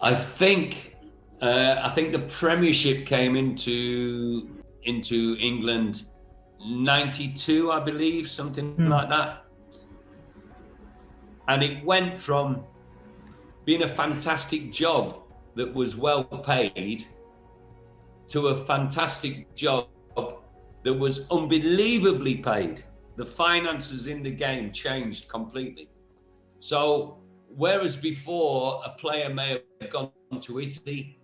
I think the Premiership came into England 92, I believe, something like that. And it went from being a fantastic job that was well paid to a fantastic job that was unbelievably paid. The finances in the game changed completely. So whereas before a player may have gone to Italy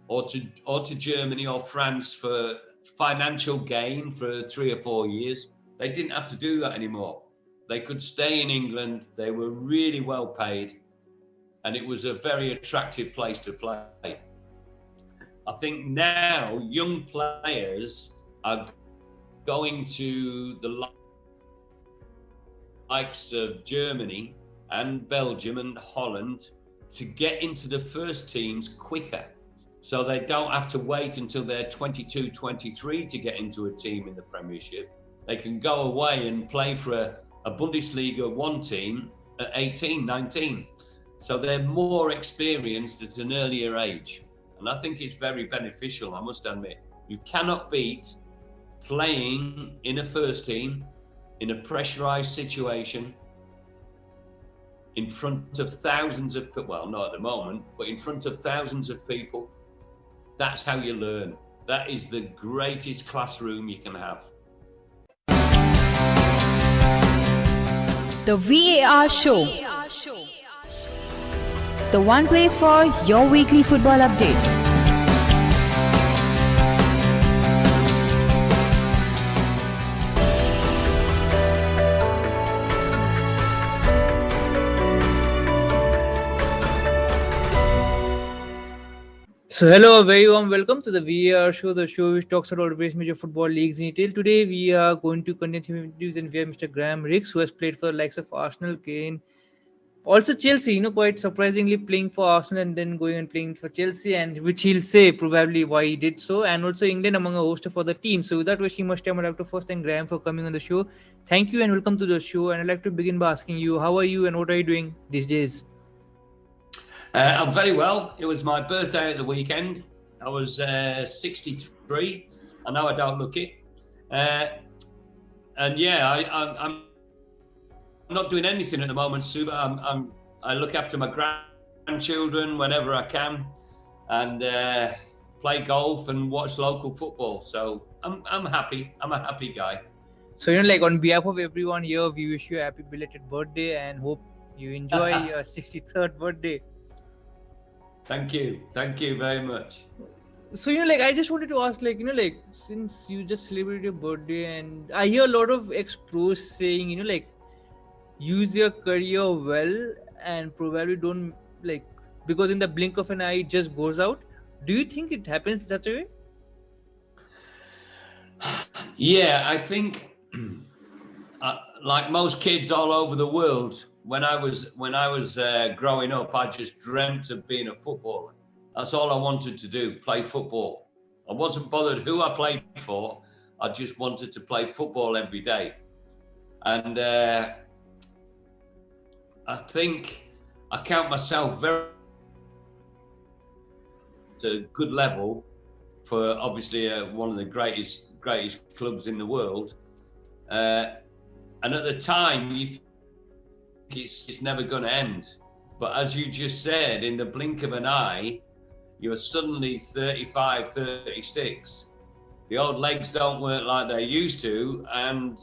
or to Germany or France for financial gain for 3 or 4 years, they didn't have to do that anymore. They could stay in England. They were really well paid, and it was a very attractive place to play. I think now young players are going to the likes of Germany and Belgium and Holland to get into the first teams quicker. So they don't have to wait until they're 22, 23 to get into a team in the Premiership. They can go away and play for a Bundesliga 1 team at 18, 19. So they're more experienced at an earlier age. And I think it's very beneficial, I must admit. You cannot beat playing in a first team, in a pressurised situation, in front of thousands of people, well, not at the moment, but in front of thousands of people. That's how you learn. That is the greatest classroom you can have. The VAR Show. The one place for your weekly football update. So hello, a very warm welcome to the VAR Show, the show which talks about various major football leagues in detail. Today we are going to continue interviews and we have Mr. Graham Rix, who has played for the likes of Arsenal, Kane, also Chelsea, quite surprisingly playing for Arsenal and then going and playing for Chelsea, and which he'll say probably why he did so, and also England among a host of other teams. So without wasting much time, I'd like to first thank Graham for coming on the show. Thank you and welcome to the show, and I'd like to begin by asking you, how are you and what are you doing these days? I'm very well. It was my birthday at the weekend. I was 63. I know I don't look it. And yeah, I'm not doing anything at the moment, Sue, but I look after my grandchildren whenever I can, and play golf and watch local football. So I'm happy. I'm a happy guy. So on behalf of everyone here, we wish you a happy belated birthday and hope you enjoy your 63rd birthday. Thank you very much. So I just wanted to ask, since you just celebrated your birthday, and I hear a lot of ex-pros saying, use your career well and probably don't because in the blink of an eye it just goes out. Do you think it happens such a way? Yeah, I think like most kids all over the world, when I was growing up, I just dreamt of being a footballer. That's all I wanted to do, play football. I wasn't bothered who I played for. I just wanted to play football every day. And I think I count myself very to a good level for obviously one of the greatest clubs in the world. And at the time, you think it's never going to end. But as you just said, in the blink of an eye, you're suddenly 35, 36. The old legs don't work like they used to, and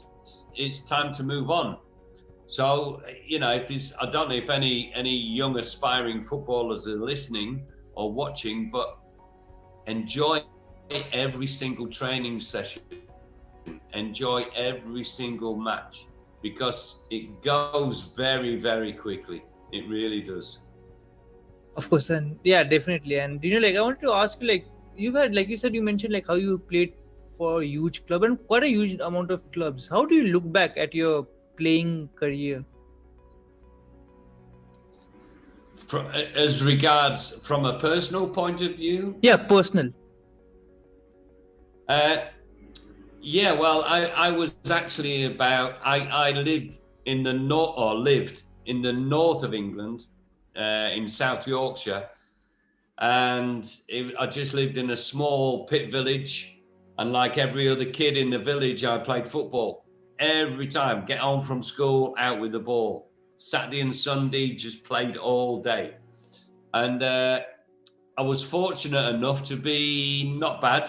it's time to move on. So, if there's, I don't know if any young aspiring footballers are listening or watching, but enjoy every single training session. Enjoy every single match, because it goes very, very quickly. It really does. Of course, and yeah, definitely. And I wanted to ask you, you've had, you said, you mentioned how you played for a huge club and quite a huge amount of clubs. How do you look back at your playing career? As regards from a personal point of view? Yeah, personal. Yeah, well, I was actually I lived in the north of England, in South Yorkshire, And I just lived in a small pit village, and like every other kid in the village, I played football every time. Get home from school, out with the ball. Saturday and Sunday, just played all day. And I was fortunate enough to be not bad.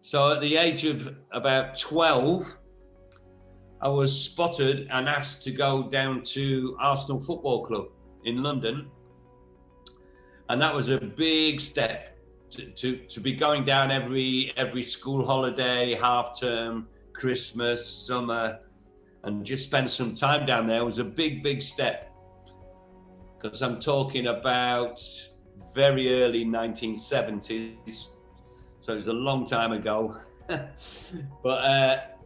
So at the age of about 12, I was spotted and asked to go down to Arsenal Football Club in London. And that was a big step to be going down every school holiday, half term, Christmas, summer, and just spend some time down there. It was a big step, because I'm talking about very early 1970s. So it was a long time ago. But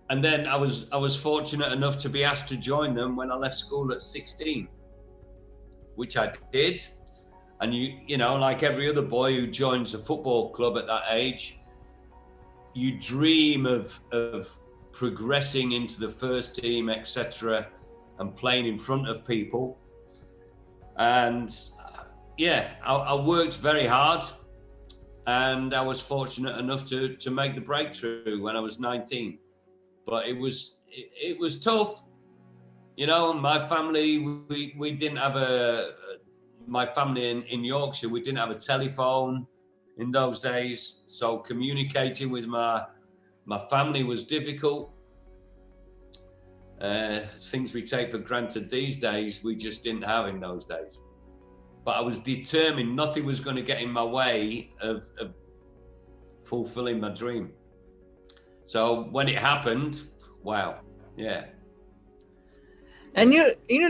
and then I was fortunate enough to be asked to join them when I left school at 16. Which I did. And you know, like every other boy who joins a football club at that age, you dream of progressing into the first team, etc., and playing in front of people. And yeah, I worked very hard, and I was fortunate enough to make the breakthrough when I was 19. But it was tough. You know, my family, we didn't have my family in Yorkshire, we didn't have a telephone in those days. So communicating with my family was difficult. Things we take for granted these days, we just didn't have in those days. But I was determined nothing was going to get in my way of fulfilling my dream. So when it happened, wow, yeah. And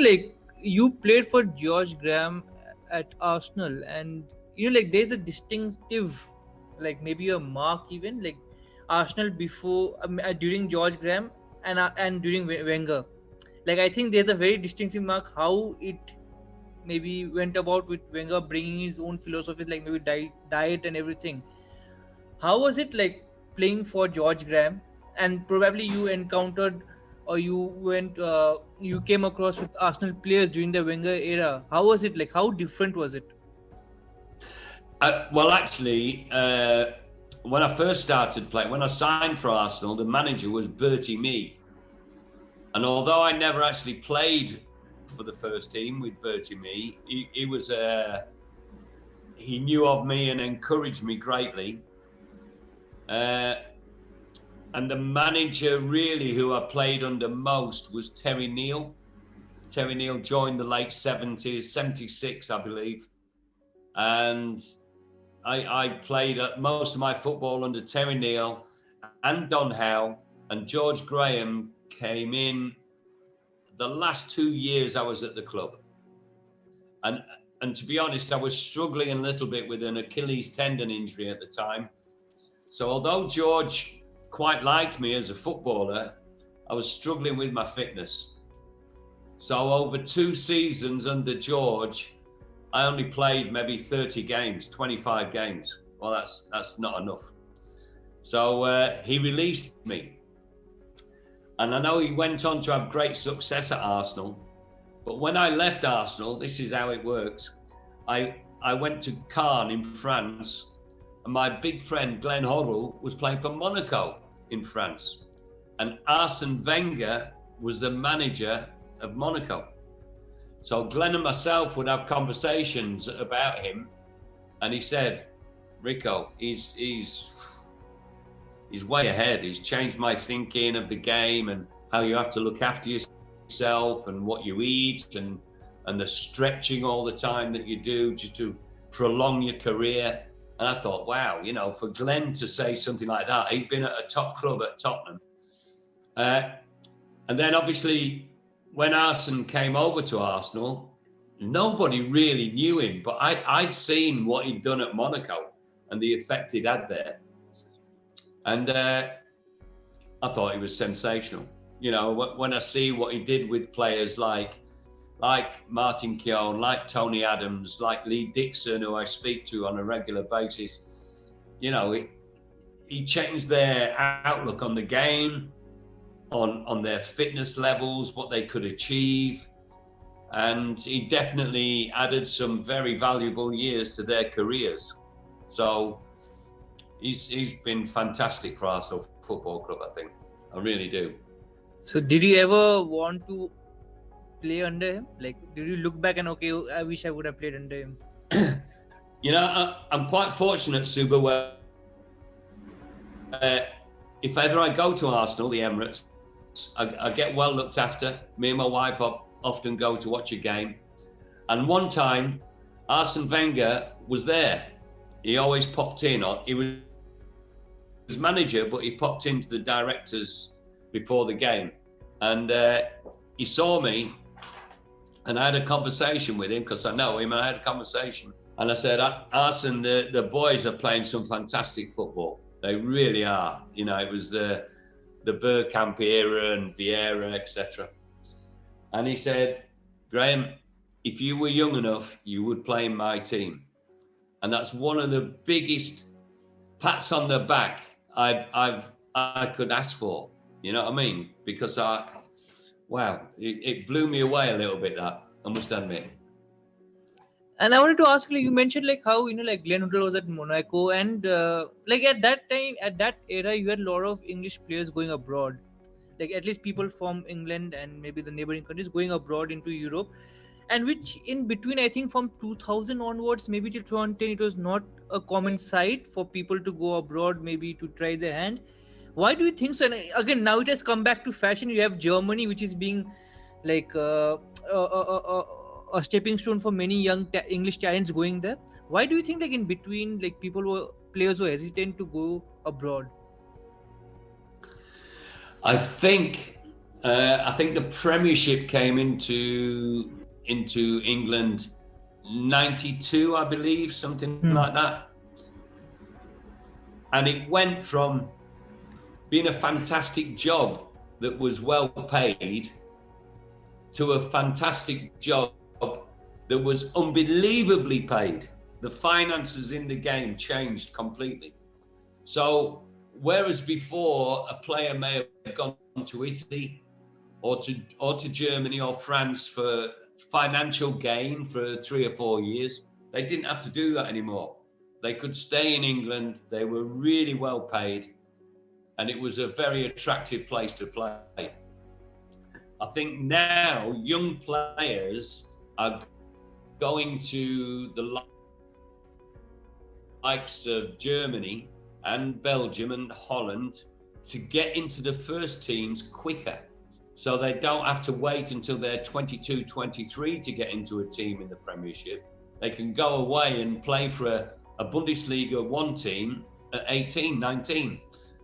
like you played for George Graham at Arsenal, and like there's a distinctive, like maybe a mark even, like Arsenal before during George Graham and during Wenger. Like I think there's a very distinctive mark how it maybe went about with Wenger bringing his own philosophies, like maybe diet and everything. How was it like playing for George Graham? And probably you encountered or you came across with Arsenal players during the Wenger era. How was it like? How different was it? Well, actually, when I first started playing, when I signed for Arsenal, the manager was Bertie Mee. And although I never actually played for the first team with Bertie Mee, he knew of me and encouraged me greatly. And the manager really who I played under most was Terry Neal. Terry Neal joined the late 70s, 76, I believe. And I played most of my football under Terry Neal and Don Howe, and George Graham came in the last 2 years I was at the club. And to be honest, I was struggling a little bit with an Achilles tendon injury at the time. So although George quite liked me as a footballer, I was struggling with my fitness. So over 2 seasons under George, I only played maybe 30 games, 25 games. Well, that's not enough. So he released me. And I know he went on to have great success at Arsenal. But when I left Arsenal, this is how it works. I went to Cannes in France, and my big friend Glenn Hoddle was playing for Monaco in France. And Arsene Wenger was the manager of Monaco. So Glenn and myself would have conversations about him, and he said, Rico, he's way ahead. He's changed my thinking of the game and how you have to look after yourself and what you eat and the stretching all the time that you do just to prolong your career. And I thought, wow, you know, for Glenn to say something like that, he'd been at a top club at Tottenham. And then obviously when Arsene came over to Arsenal, nobody really knew him, but I'd seen what he'd done at Monaco and the effect he'd had there. And I thought he was sensational. You know, when I see what he did with players like Martin Keown, like Tony Adams, like Lee Dixon, who I speak to on a regular basis, you know, he changed their outlook on the game, on their fitness levels, what they could achieve. and he definitely added some very valuable years to their careers. So he's been fantastic for Arsenal Football Club, I think. I really do. So did you ever want to play under him? Like, did you look back and okay, I wish I would have played under him? I'm quite fortunate, Suba, where if ever I go to Arsenal, the Emirates, I get well looked after. Me and my wife often go to watch a game. And one time, Arsene Wenger was there. He always popped in. He was manager, but he popped into the directors before the game. And he saw me, and I had a conversation with him because I know him, and I had a conversation. And I said, Arsene, the boys are playing some fantastic football. They really are. It was the Bergkamp era and Vieira, etc. And he said, Graham, if you were young enough, you would play in my team. And that's one of the biggest pats on the back I could ask for. You know what I mean? Because it blew me away a little bit, that, I must admit. And I wanted to ask, you mentioned how Glenn Hoddle was at Monaco, and at that time, at that era, you had a lot of English players going abroad. At least people from England and maybe the neighboring countries going abroad into Europe, and which in between, I think from 2000 onwards, maybe till 2010, it was not a common sight for people to go abroad, maybe to try their hand. Why do you think so? And again, now it has come back to fashion. You have Germany, which is being a stepping stone for many young English talents going there. Why do you think in between players were hesitant to go abroad? I think the Premiership came into England 92, I believe, something like that. And it went from being a fantastic job that was well paid to a fantastic job that was unbelievably paid. The finances in the game changed completely. So whereas before a player may have gone to Italy or to Germany or France for financial gain for 3 or 4 years, they didn't have to do that anymore. They could stay in England. They were really well paid, and it was a very attractive place to play. I think now young players are going to the likes of Germany and Belgium and Holland to get into the first teams quicker. So they don't have to wait until they're 22, 23 to get into a team in the Premiership. They can go away and play for a Bundesliga 1 team at 18, 19.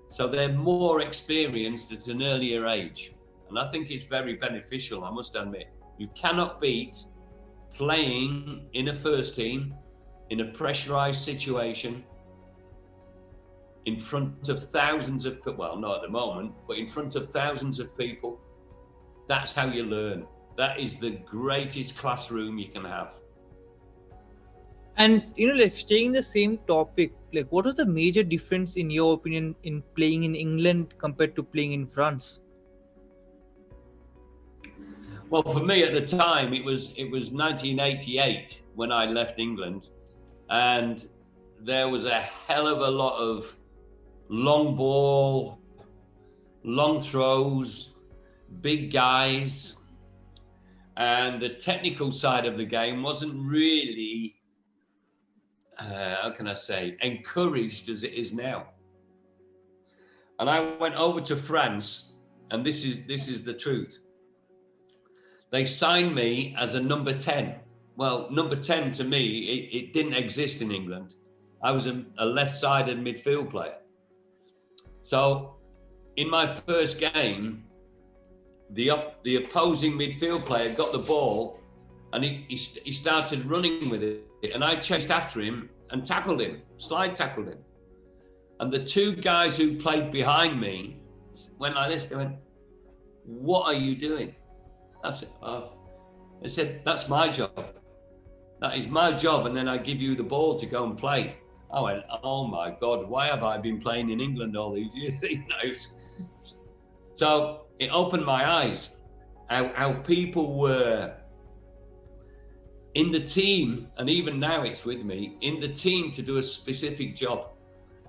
So they're more experienced at an earlier age. And I think it's very beneficial, I must admit. You cannot beat playing in a first team, in a pressurised situation, in front of thousands of, well, not at the moment, but in front of thousands of people. That's how you learn. That is the greatest classroom you can have. And, staying in the same topic, what was the major difference, in your opinion, in playing in England compared to playing in France? Well, for me at the time, it was 1988 when I left England, and there was a hell of a lot of long ball, long throws, big guys, and the technical side of the game wasn't really, how can I say, encouraged as it is now. And I went over to France, and this is the truth. They signed me as a number 10. Well, number 10 to me, it didn't exist in England. I was a left-sided midfield player. So in my first game, the opposing midfield player got the ball and he started running with it. And I chased after him and tackled him, slide tackled him. And the two guys who played behind me went like this. They went, "What are you doing?" I said, "That's my job. That is my job. And then I give you the ball to go and play." I went, "Oh my God, why have I been playing in England all these years?" So it opened my eyes, how people were in the team, and even now it's with me, in the team to do a specific job.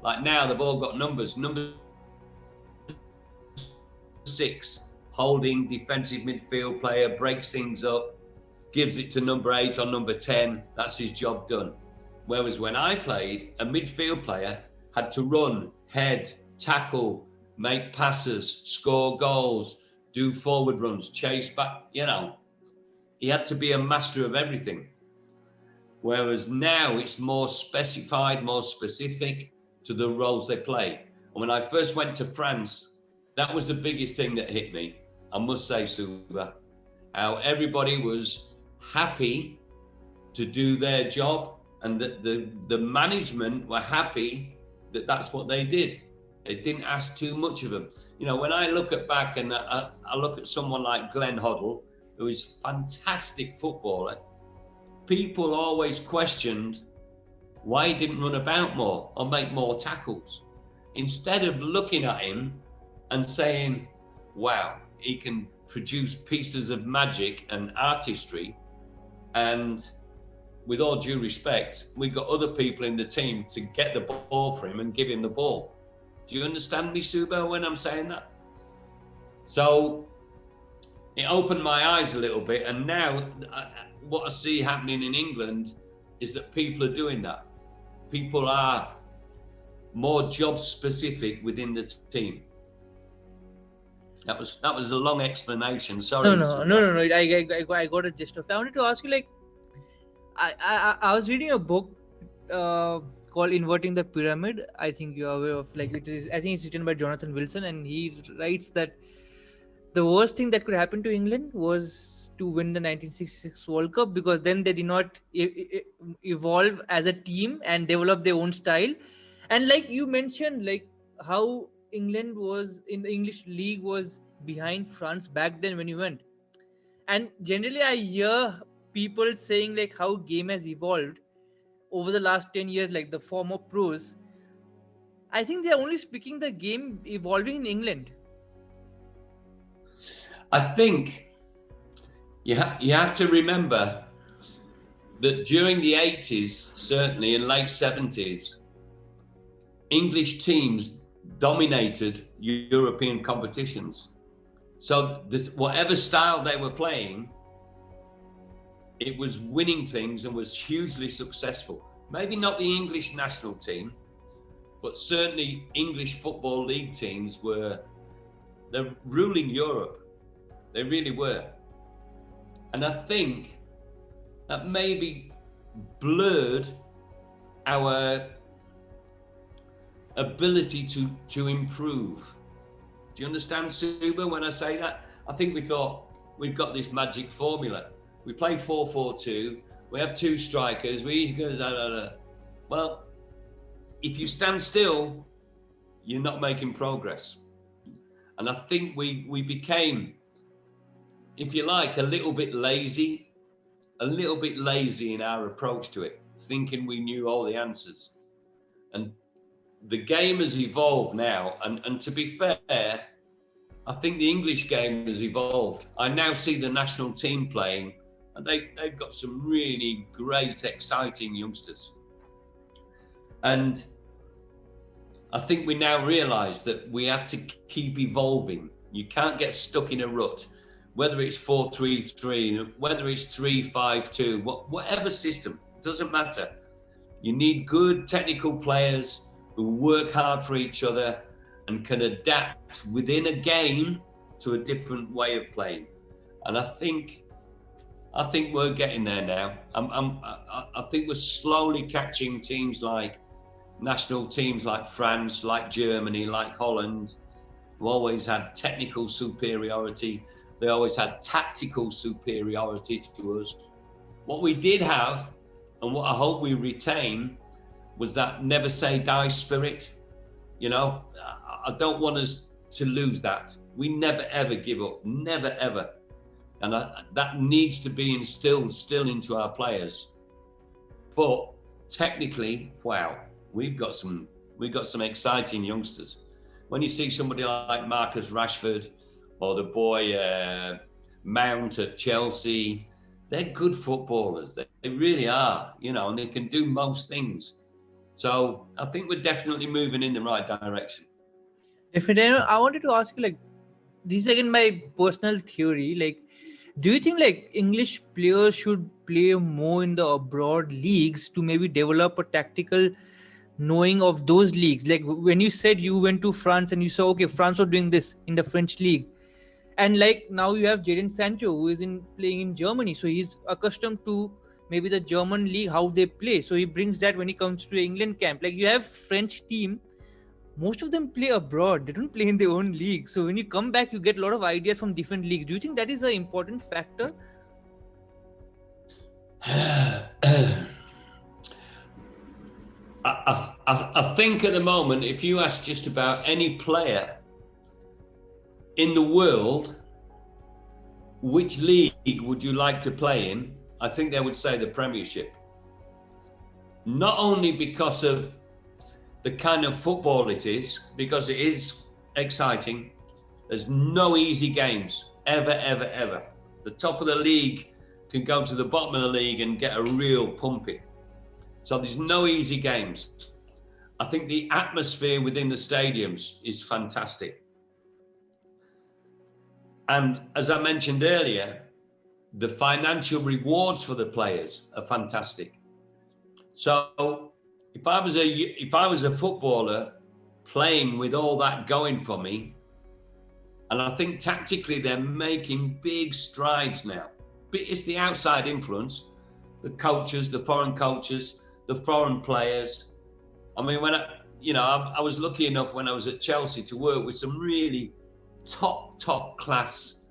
Like now they've all got numbers. Number 6, holding defensive midfield player, breaks things up, gives it to number 8 or number 10. That's his job done. Whereas when I played, a midfield player had to run, head, tackle, make passes, score goals, do forward runs, chase back, you know. He had to be a master of everything. Whereas now it's more specified, more specific to the roles they play. And when I first went to France, that was the biggest thing that hit me. I must say, Suba, how everybody was happy to do their job, and that the management were happy that that's what they did. They didn't ask too much of them. You know, when I look back and I look at someone like Glenn Hoddle, who is a fantastic footballer, people always questioned why he didn't run about more or make more tackles. Instead of looking at him and saying, wow, he can produce pieces of magic and artistry, and with all due respect, we've got other people in the team to get the ball for him and give him the ball. Do you understand me, Suba, when I'm saying that? So it opened my eyes a little bit, and now what I see happening in England is that people are doing that. People are more job specific within the team. That was a long explanation. Sorry. No. I got a gist of it. I wanted to ask you, like, I was reading a book called Inverting the Pyramid. I think you're aware of, like, it is. I think it's written by Jonathan Wilson, and he writes that the worst thing that could happen to England was to win the 1966 World Cup, because then they did not evolve as a team and develop their own style. And like you mentioned, like how England was in the English league was behind France back then when you went. And generally I hear people saying like how game has evolved over the last 10 years, like the former pros. I think they're only speaking the game evolving in England. I think you have to remember that during the 80s, certainly in late 70s, English teams dominated European competitions. So whatever style they were playing, it was winning things and was hugely successful. Maybe not the English national team, but certainly English Football League teams they're ruling Europe. They really were. And I think that maybe blurred our ability to improve. Do you understand, Suba, when I say that? I think we thought we've got this magic formula. We play 4-4-2, we have 2 strikers, we each go, Well, if you stand still, you're not making progress. And I think we became, if you like, a little bit lazy in our approach to it, thinking we knew all the answers. And the game has evolved now. And to be fair, I think the English game has evolved. I now see the national team playing, and they've got some really great, exciting youngsters. And I think we now realise that we have to keep evolving. You can't get stuck in a rut. Whether it's 4-3-3, whether it's 3-5-2, whatever system, it doesn't matter. You need good technical players who work hard for each other and can adapt within a game to a different way of playing. And I think we're getting there now. I think we're slowly catching national teams like France, like Germany, like Holland, who always had technical superiority. They always had tactical superiority to us. What we did have, and what I hope we retain, was that never say die spirit. You know, I don't want us to lose that. We never ever give up, never ever. And that needs to be instilled still into our players. But technically, wow, we've got some exciting youngsters. When you see somebody like Marcus Rashford, or the boy Mount at Chelsea, they're good footballers. They really are, you know, and they can do most things. So I think we're definitely moving in the right direction. Definitely. I wanted to ask you, like, this is again my personal theory. Like, do you think like English players should play more in the abroad leagues to maybe develop a tactical knowing of those leagues? Like when you said you went to France and you saw, okay, France are doing this in the French league, and like now you have Jadon Sancho who is in playing in Germany, so he's accustomed to maybe the German league, how they play, so he brings that when he comes to England camp. Like you have French team, most of them play abroad, they don't play in their own league, so when you come back you get a lot of ideas from different leagues. Do you think that is an important factor? I think at the moment, if you ask just about any player in the world, which league would you like to play in? I think they would say the Premiership. Not only because of the kind of football it is, because it is exciting. There's no easy games, ever, ever, ever. The top of the league can go to the bottom of the league and get a real pumping. So there's no easy games. I think the atmosphere within the stadiums is fantastic. And as I mentioned earlier, the financial rewards for the players are fantastic. So if I was a footballer playing with all that going for me, and I think tactically they're making big strides now. But it's the outside influence, the coaches, the foreign coaches, the foreign players. I mean, when I was lucky enough when I was at Chelsea to work with some really top class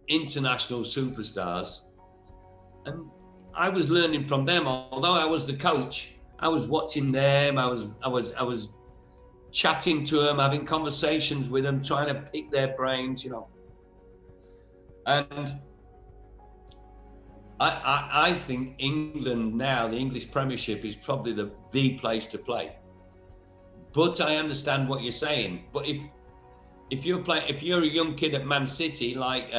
international superstars, and I was learning from them. Although I was the coach, I was watching them. I was chatting to them, having conversations with them, trying to pick their brains, you know. And I think England now, the English Premiership, is probably the place to play. But I understand what you're saying. But if you're a young kid at Man City like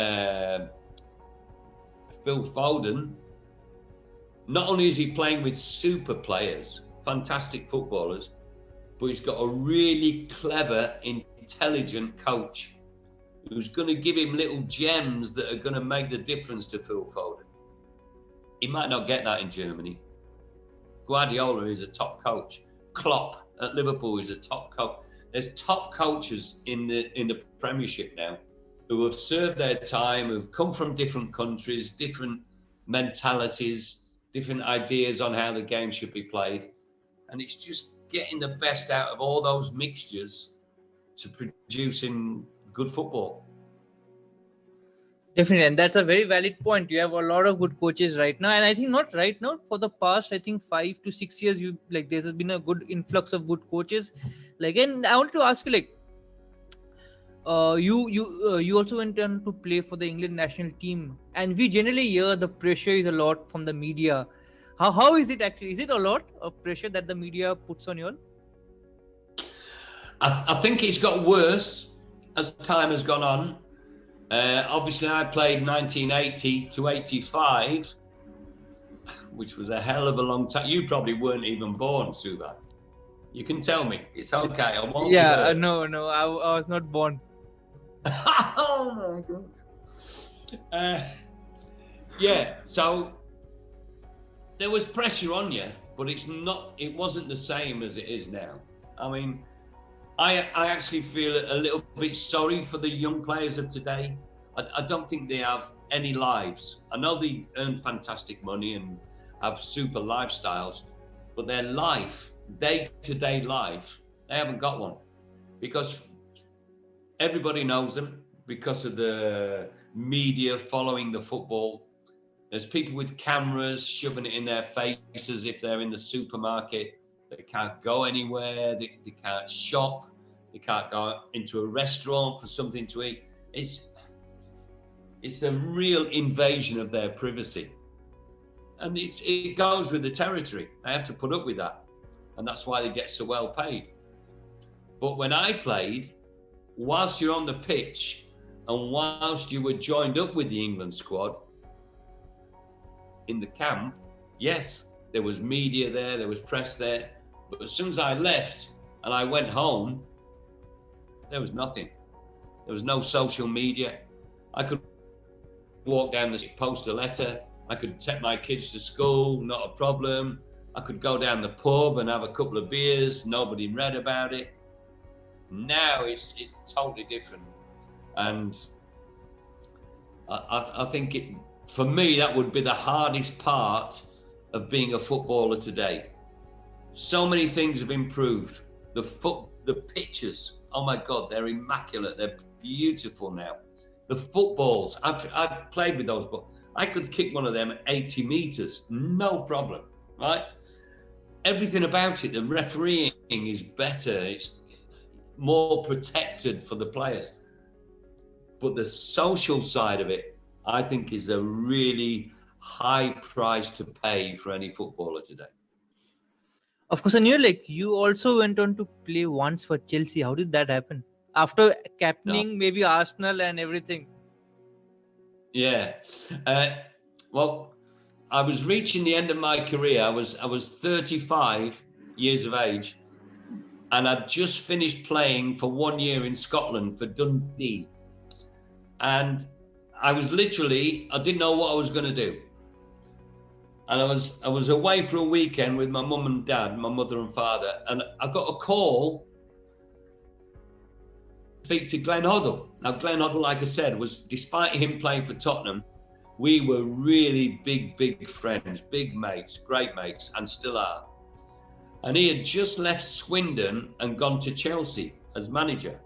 Phil Foden, not only is he playing with super players, fantastic footballers, but he's got a really clever, intelligent coach who's going to give him little gems that are going to make the difference to Phil Foden. He might not get that in Germany. Guardiola is a top coach. Klopp at Liverpool is a top coach. There's top coaches in the Premiership now who have served their time, who've come from different countries, different mentalities, different ideas on how the game should be played. And it's just getting the best out of all those mixtures to producing good football. Definitely, and that's a very valid point. You have a lot of good coaches right now, and I think not right now. For the past, I think 5 to 6 years, there's been a good influx of good coaches. Like, and I wanted to ask you, like, you also went on to play for the England national team, and we generally hear the pressure is a lot from the media. How is it actually? Is it a lot of pressure that the media puts on you all? I think it's got worse as time has gone on. Obviously, I played 1980 to 85, which was a hell of a long time. You probably weren't even born, Subha. You can tell me. It's okay. I won't. Yeah, no, I was not born. Oh my God. Yeah, so there was pressure on you, but it wasn't the same as it is now. I mean, I actually feel a little bit sorry for the young players of today. I don't think they have any lives. I know they earn fantastic money and have super lifestyles, but their life, day-to-day life, they haven't got one. Because everybody knows them because of the media following the football. There's people with cameras shoving it in their faces if they're in the supermarket. They can't go anywhere. They can't shop. They can't go into a restaurant for something to eat. It's a real invasion of their privacy. And it goes with the territory. They have to put up with that. And that's why they get so well paid. But when I played, whilst you're on the pitch and whilst you were joined up with the England squad, in the camp, yes, there was media there was press there, but as soon as I left and I went home, there was nothing. There was no social media. I could walk down the street, post a letter. I could take my kids to school, not a problem. I could go down the pub and have a couple of beers. Nobody read about it. Now it's totally different. And I think for me, that would be the hardest part of being a footballer today. So many things have improved. The pitches, oh my God, they're immaculate. They're beautiful now. The footballs, I've played with those, but I could kick one of them at 80 meters, no problem, right? Everything about it, the refereeing is better. It's more protected for the players. But the social side of it, I think, is a really high price to pay for any footballer today. Of course, and you also went on to play once for Chelsea. How did that happen? After captaining maybe Arsenal and everything. Yeah. Well, I was reaching the end of my career. I was 35 years of age, and I'd just finished playing for 1 year in Scotland for Dundee. And I was I didn't know what I was going to do. And I was away for a weekend with my mum and dad, my mother and father, and I got a call to speak to Glenn Hoddle. Now, Glenn Hoddle, like I said, was, despite him playing for Tottenham, we were really big friends, big mates, great mates, and still are. And he had just left Swindon and gone to Chelsea as manager.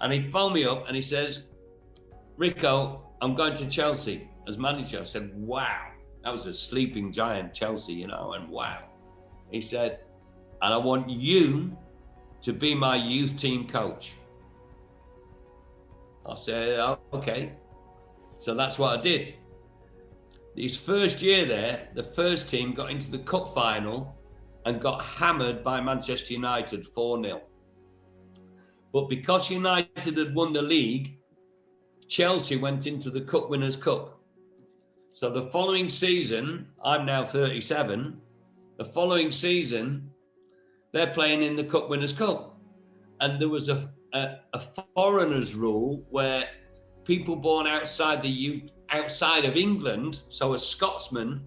And he phoned me up and he says, Rico, I'm going to Chelsea as manager. I said, wow. That was a sleeping giant, Chelsea, and wow. He said, and I want you to be my youth team coach. I said, oh, okay. So that's what I did. His first year there, the first team got into the cup final and got hammered by Manchester United 4-0. But because United had won the league, Chelsea went into the Cup Winners' Cup. So the following season, I'm now 37, the following season, they're playing in the Cup Winners' Cup. And there was a foreigners rule where people born outside of England, so a Scotsman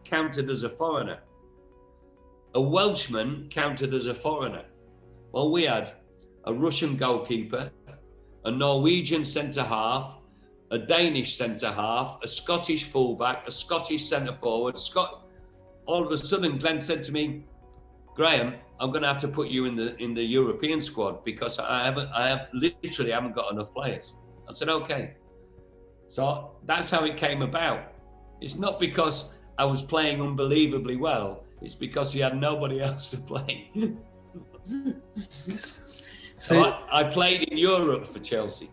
counted as a foreigner. A Welshman counted as a foreigner. Well, we had a Russian goalkeeper, a Norwegian centre-half, a Danish centre-half, a Scottish fullback, a Scottish centre-forward. All of a sudden, Glenn said to me, Graham, I'm going to have to put you in the European squad because I literally haven't got enough players. I said, okay. So that's how it came about. It's not because I was playing unbelievably well. It's because he had nobody else to play. So I played in Europe for Chelsea.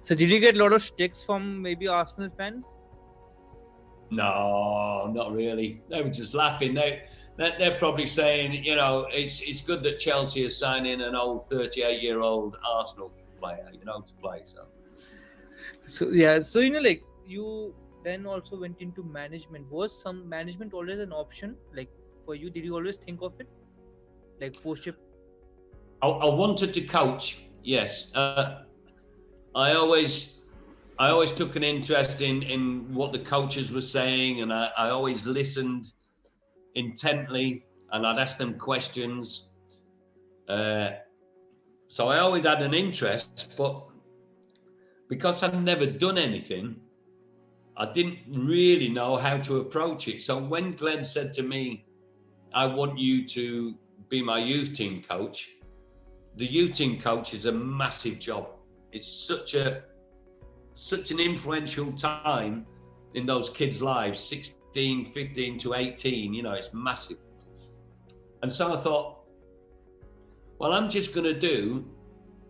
So did you get a lot of sticks from maybe Arsenal fans? No, not really. They were just laughing. They're probably saying, it's good that Chelsea is signing an old 38-year-old Arsenal player, to play. So yeah, so you then also went into management. Was some management always an option? Like for you, did you always think of it? Like post-ship? I wanted to coach, yes. I always took an interest in what the coaches were saying, and I always listened intently, and I'd ask them questions. So I always had an interest, but because I'd never done anything, I didn't really know how to approach it. So when Glenn said to me, I want you to be my youth team coach, the youth team coach is a massive job. It's such an influential time in those kids' lives, 16, 15 to 18, it's massive. And so I thought, well, I'm just going to do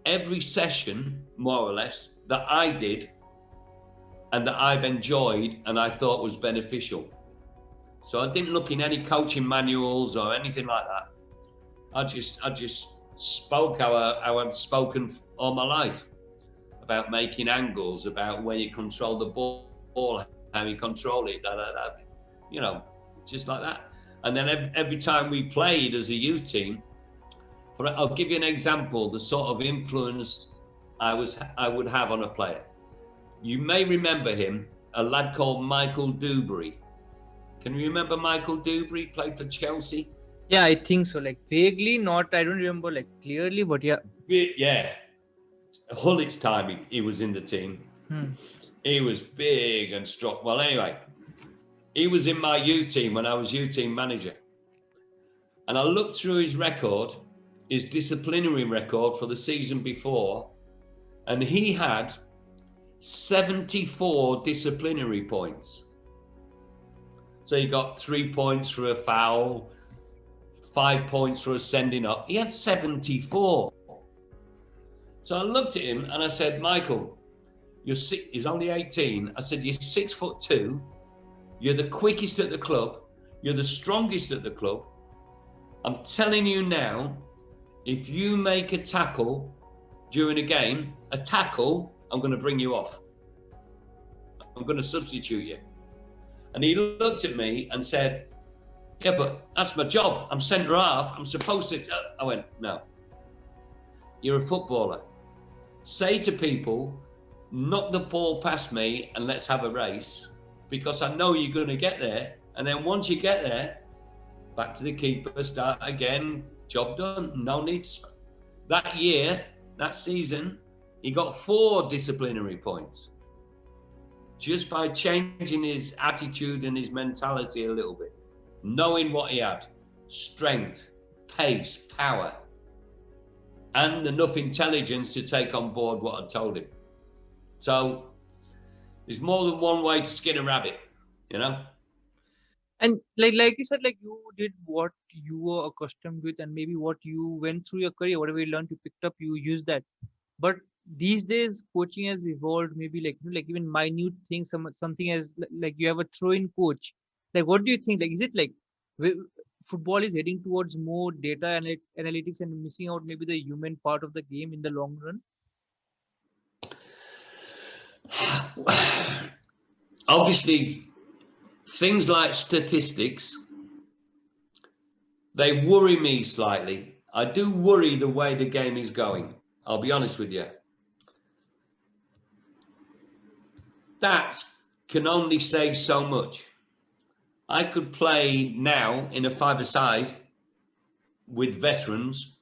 every session, more or less, that I did and that I've enjoyed and I thought was beneficial. So I didn't look in any coaching manuals or anything like that. I just spoke how I'd spoken all my life, about making angles, about where you control the ball, how you control it, you know, just like that. And then every time we played as a youth team, I'll give you an example, the sort of influence I would have on a player. You may remember him, a lad called Michael Dewberry. Can you remember Michael Dewberry? Played for Chelsea. Yeah, I think so. Like vaguely, not. I don't remember like clearly, but yeah. Yeah. Hullett's time, he was in the team. He was big and strong. Well, anyway, he was in my youth team when I was youth team manager. And I looked through his record, his disciplinary record for the season before, and he had 74 disciplinary points. So he got 3 points for a foul, 5 points for a sending up. He had 74. So I looked at him and I said, Michael, he's only 18. I said, you're 6'2". You're the quickest at the club. You're the strongest at the club. I'm telling you now, if you make a tackle during a game, I'm going to bring you off. I'm going to substitute you. And he looked at me and said, yeah, but that's my job. I'm centre half. I'm supposed to. I went, no. You're a footballer. Say to people, knock the ball past me and let's have a race, because I know you're going to get there. And then once you get there, back to the keeper, start again, job done. No need to. That year, that season, he got 4 disciplinary points just by changing his attitude and his mentality a little bit, knowing what he had, strength, pace, power, and enough intelligence to take on board what I told him. So there's more than one way to skin a rabbit, you know? And like you said, like you did what you were accustomed with, and maybe what you went through your career, whatever you learned, you picked up, you used that. But these days, coaching has evolved. Maybe like even minute things, something as like you have a throw-in coach. Like, what do you think? Like, is it like football is heading towards more data analytics and missing out maybe the human part of the game in the long run? Obviously, things like statistics, they worry me slightly. I do worry the way the game is going. I'll be honest with you. Stats can only say so much. I could play now in a 5-a-side with veterans,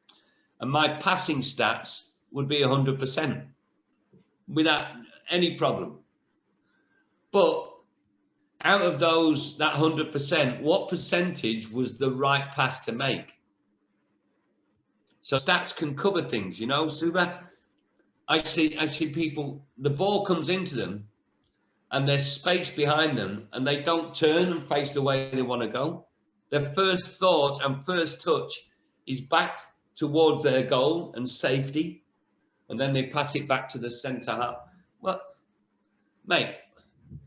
and my passing stats would be 100% without any problem. But out of that 100%, what percentage was the right pass to make? So stats can cover things, you know, Suba. I see people, the ball comes into them and there's space behind them and they don't turn and face the way they want to go. Their first thought and first touch is back towards their goal and safety, and then they pass it back to the centre half. Well, mate,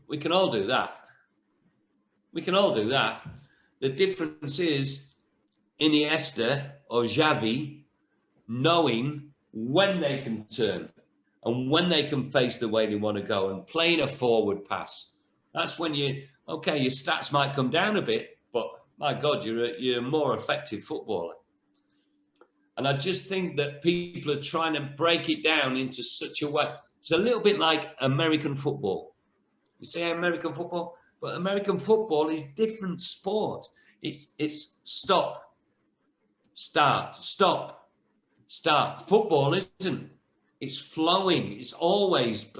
we can all do that. We can all do that. The difference is Iniesta or Xavi knowing when they can turn and when they can face the way they want to go and playing a forward pass. That's when your stats might come down a bit, but my God, you're a more effective footballer. And I just think that people are trying to break it down into such a way. It's a little bit like American football. You say American football, but American football is different sport. It's stop, start, stop, start. Football isn't. It's flowing. It's always,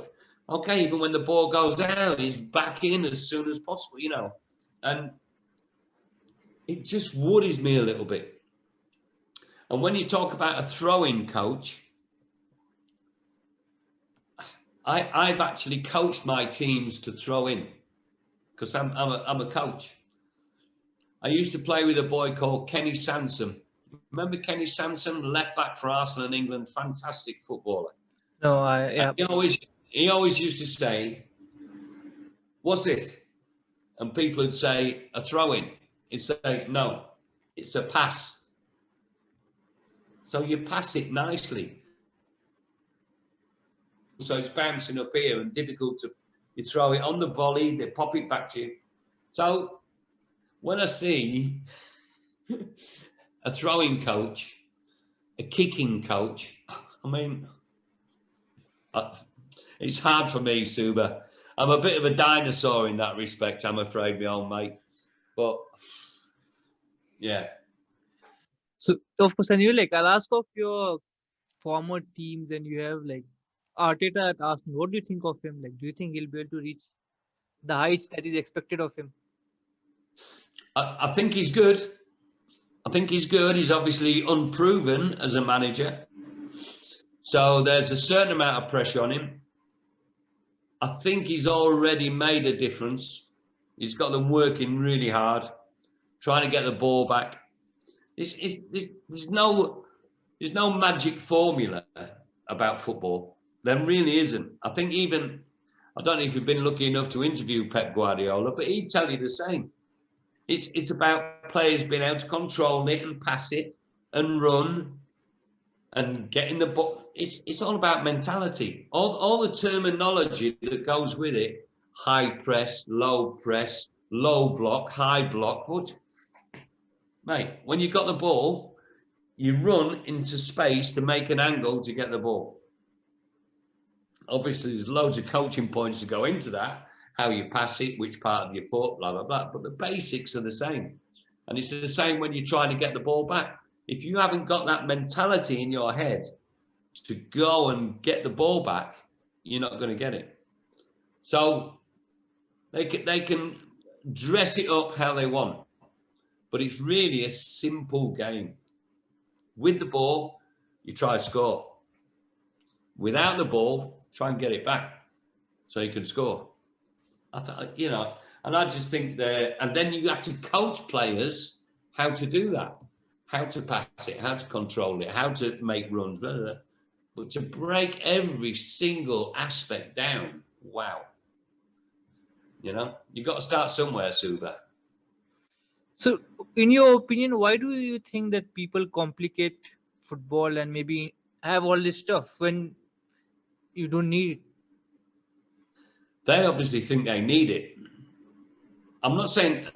okay, even when the ball goes out, it's back in as soon as possible, you know. And it just worries me a little bit. And when you talk about a throwing coach, I've actually coached my teams to throw in because I'm a coach. I used to play with a boy called Kenny Sansom. Remember Kenny Sansom, left back for Arsenal in England, fantastic footballer. No, yeah. He always used to say, "What's this?" And people would say, "A throw-in." He'd say, "No, it's a pass." So you pass it nicely. So it's bouncing up here and difficult to, You throw it on the volley, they pop it back to you. So when I see a throwing coach, a kicking coach, I mean, it's hard for me, Suba. I'm a bit of a dinosaur in that respect, I'm afraid, my old mate. But yeah. So of course, and you like I'll ask of your former teams, and you have like Arteta at Arsenal. What do you think of him? Like, do you think he'll be able to reach the heights that is expected of him? I think he's good. I think he's good. He's obviously unproven as a manager. So there's a certain amount of pressure on him. I think he's already made a difference. He's got them working really hard, trying to get the ball back. There's no magic formula about football. There really isn't. I think even, I don't know if you've been lucky enough to interview Pep Guardiola, but he'd tell you the same. It's about players being able to control it and pass it and run and getting the ball. It's all about mentality. All the terminology that goes with it: high press, low block, high block. But mate, when you've got the ball, you run into space to make an angle to get the ball. Obviously, there's loads of coaching points to go into that. How you pass it, which part of your foot, blah, blah, blah. But the basics are the same. And it's the same when you're trying to get the ball back. If you haven't got that mentality in your head to go and get the ball back, you're not going to get it. So they can dress it up how they want. But it's really a simple game. With the ball, you try to score. Without the ball, try and get it back so you can score. And I just think that, and then you have to coach players how to do that, how to pass it, how to control it, how to make runs, blah, blah, blah. But to break every single aspect down, wow. You've got to start somewhere, Suba. So, in your opinion, why do you think that people complicate football and maybe have all this stuff when you don't need it? They obviously think they need it. I'm not saying,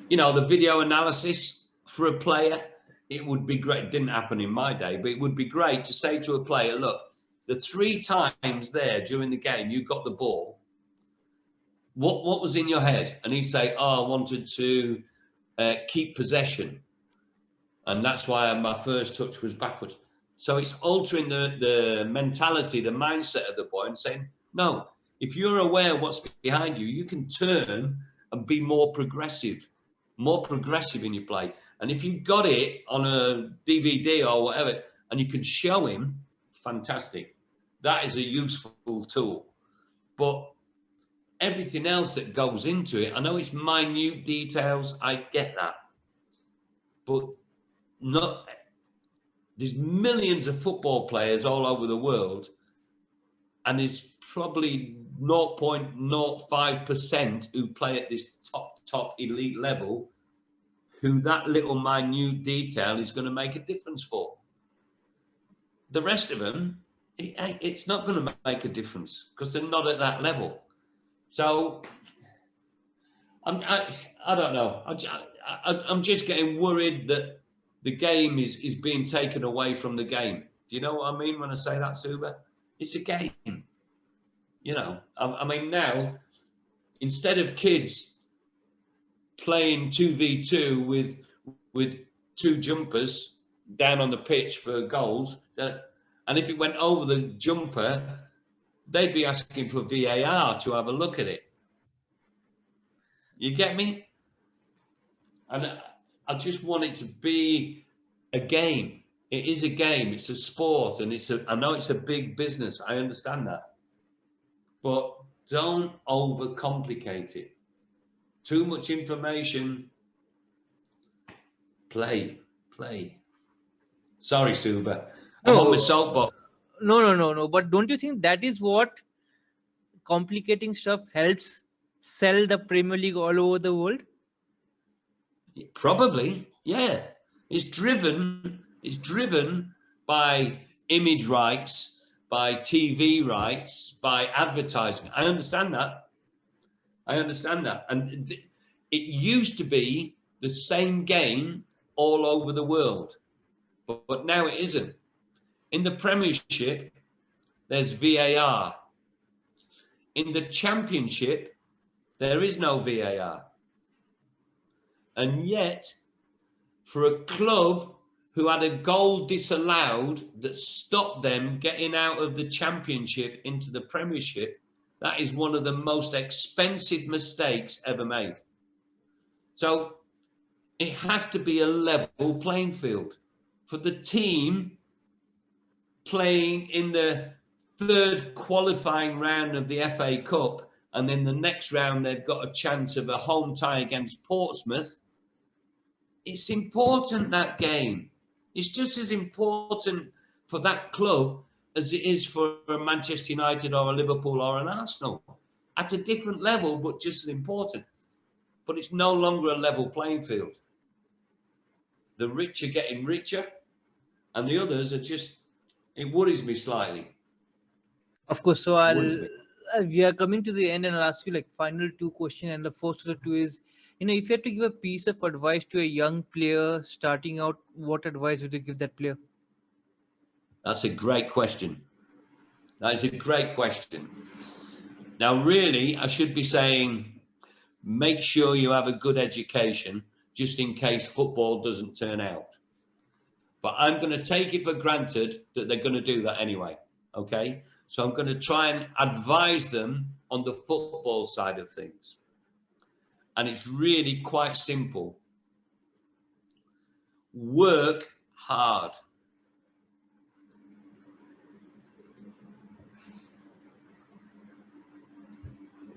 the video analysis for a player, it would be great. It didn't happen in my day, but it would be great to say to a player, look, the 3 times there during the game you got the ball, what was in your head? And he'd say, I wanted to keep possession. And that's why my first touch was backwards. So it's altering the mentality, the mindset of the boy and saying, no, if you're aware of what's behind you, you can turn and be more progressive in your play. And if you've got it on a DVD or whatever, and you can show him, fantastic. That is a useful tool. But everything else that goes into it, I know it's minute details, I get that. But there's millions of football players all over the world, and there's probably 0.05% who play at this top elite level who that little minute detail is going to make a difference for. The rest of them, it's not going to make a difference because they're not at that level. So I don't know. I'm just getting worried that the game is being taken away from the game. Do you know what I mean when I say that, Suba? It's a game. I mean, now, instead of kids playing 2v2 with 2 jumpers down on the pitch for goals, and if it went over the jumper, they'd be asking for VAR to have a look at it. You get me? And I just want it to be a game. It is a game. It's a sport, and I know it's a big business. I understand that. But don't overcomplicate it. Too much information. Play. Sorry, Suba. I'm on my soapbox. No. But don't you think that is what complicating stuff helps sell the Premier League all over the world? Probably, yeah. It's driven by image rights, by TV rights, by advertising. I understand that. I understand that. And it used to be the same game all over the world, but now it isn't. In the Premiership, there's VAR. In the Championship, there is no VAR. And yet, for a club who had a goal disallowed that stopped them getting out of the Championship into the Premiership, that is one of the most expensive mistakes ever made. So it has to be a level playing field. For the team playing in the third qualifying round of the FA Cup, and then the next round they've got a chance of a home tie against Portsmouth, it's important, that game. It's just as important for that club as it is for a Manchester United or a Liverpool or an Arsenal. At a different level, but just as important. But it's no longer a level playing field. The rich are getting richer, and the others are just, it worries me slightly. Of course. So we are coming to the end, and I'll ask you like final two questions. And the first of the two is, if you had to give a piece of advice to a young player starting out, what advice would you give that player? That's a great question. That is a great question. Now, really, I should be saying, make sure you have a good education just in case football doesn't turn out. But I'm going to take it for granted that they're going to do that anyway, okay? So I'm going to try and advise them on the football side of things. And it's really quite simple. Work hard.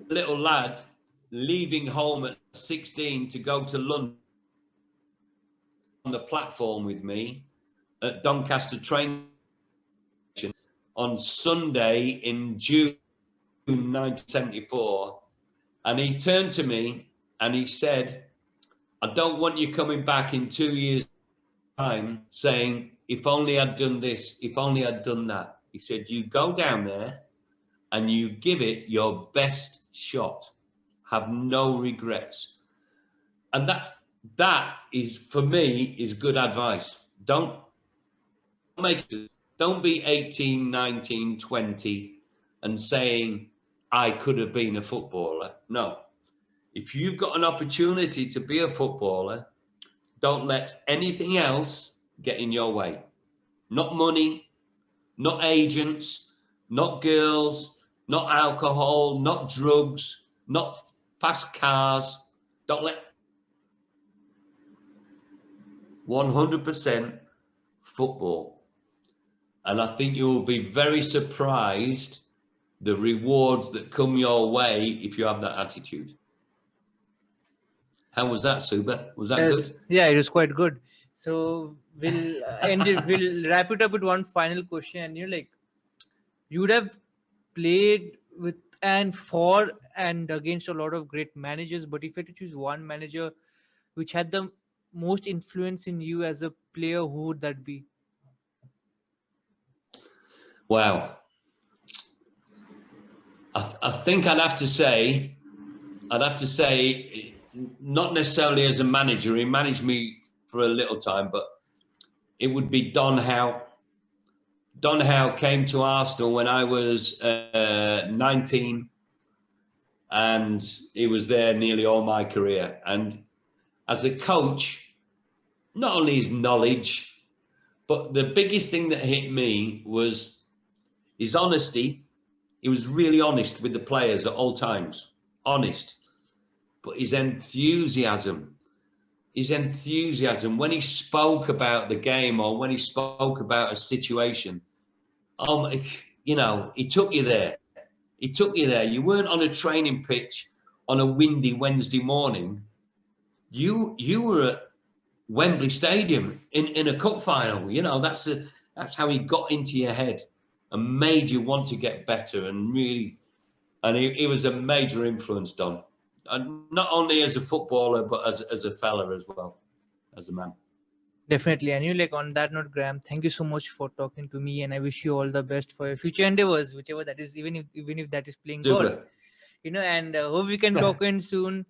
Little lad leaving home at 16 to go to London on the platform with me at Doncaster train station on Sunday in June 1974, and he turned to me and he said, I don't want you coming back in 2 years' time saying, if only I'd done this, if only I'd done that. He said, you go down there and you give it your best shot. Have no regrets. And that is, for me, is good advice. Don't be 18, 19, 20 and saying, I could have been a footballer. No. If you've got an opportunity to be a footballer, don't let anything else get in your way. Not money, not agents, not girls, not alcohol, not drugs, not fast cars. Don't let 100% football. And I think you will be very surprised the rewards that come your way if you have that attitude. How was that, Suba? Was that good? Yeah, it was quite good. So we'll we'll wrap it up with one final question. And you would have played with and for and against a lot of great managers, but if you had to choose one manager which had the most influence in you as a player, who would that be? Wow. I think I'd have to say, not necessarily as a manager, he managed me for a little time, but it would be Don Howe. Don Howe came to Arsenal when I was 19, and he was there nearly all my career. And as a coach, not only his knowledge, but the biggest thing that hit me was his honesty. He was really honest with the players at all times, honest. But his enthusiasm, when he spoke about the game or when he spoke about a situation, he took you there. He took you there. You weren't on a training pitch on a windy Wednesday morning. You were at Wembley Stadium in a cup final. That's how he got into your head and made you want to get better. And he was a major influence, Don. And not only as a footballer, but as a fella as well, as a man. Definitely. And on that note, Graham, thank you so much for talking to me, and I wish you all the best for your future endeavors, whichever that is, even if that is playing golf. and hope we can talk in soon.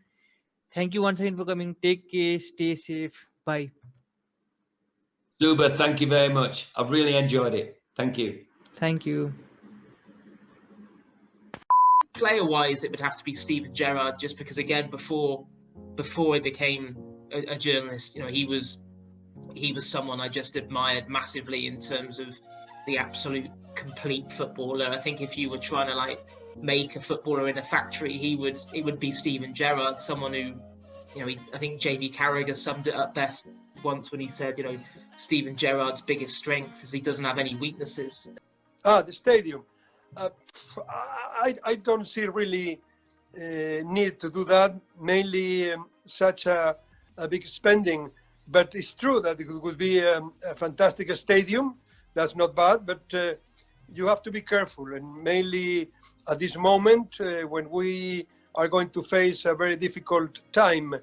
Thank you once again for coming. Take care, stay safe. Bye. Zuba, thank you very much. I've really enjoyed it. Thank you. Thank you. Player-wise, it would have to be Steven Gerrard, just because, again, before he became a journalist, he was someone I just admired massively in terms of the absolute complete footballer. I think if you were trying to make a footballer in a factory, it would be Steven Gerrard, someone who, I think JV Carragher summed it up best once when he said, Steven Gerrard's biggest strength is he doesn't have any weaknesses. The stadium. I don't see really need to do that, mainly such a big spending. But it's true that it would be a fantastic stadium. That's not bad, but you have to be careful, and mainly at this moment when we are going to face a very difficult time.